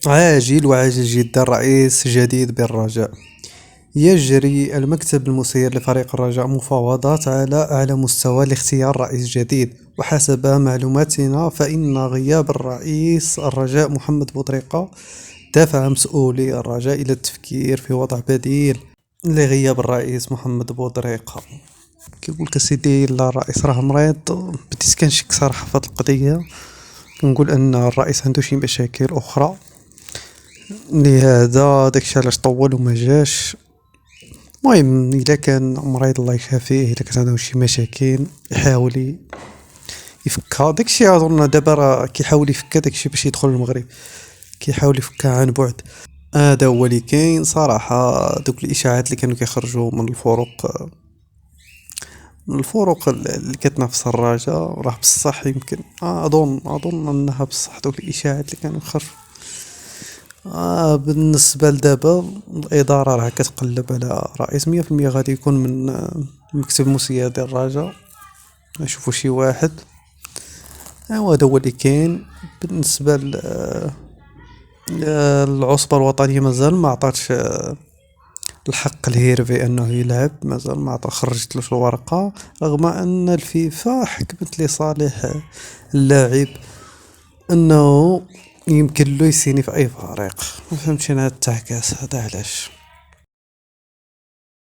عاجل وعاجل جدا، رئيس جديد بالرجاء. يجري المكتب المسير لفريق الرجاء مفاوضات على أعلى مستوى لاختيار رئيس جديد، وحسب معلوماتنا فإن غياب الرئيس الرجاء محمد بوطريقة دفع مسؤولي الرجاء إلى التفكير في وضع بديل لغياب الرئيس محمد بوطريقة. كيقولك سيدي الرئيس راه مريض، بديت كنشك صراحة في هاد القضية. كنقول أن الرئيس عنده شي مشاكل أخرى، لهذا داكشي علاش طول وما جاش. المهم الا كان مريض الله يشافيه، الا كانت عنده شي مشاكل يحاول يفكها. داكشي اظن دابا راه كيحاول يفكها داكشي باش يدخل المغرب، كيحاول يفكها عن بعد. هذا هو اللي كاين صراحة. دوك الاشاعات اللي كانوا كيخرجوا من الفروق اللي كتنافس الرجاء راه بصح يمكن، اظن انها بصح دوك الاشاعات اللي كانوا يخرجوا. بالنسبة لدابا الإدارة راه كتقلب على رئيس 100%، غادي يكون من مكتب المسير ديال الرجاء. نشوفو شي واحد. هذا هو اللي كاين. بالنسبة للعصبة الوطنية مازال ما عطاتش الحق الهيرفي انه يلعب، مازال ما عطا خرجتلوش الورقة، رغم ان الفيفا حكمت لصالح اللاعب انه يمكن له يسيني في اي فريق. ما فهمتش انا هاد التعكاس هذا علاش.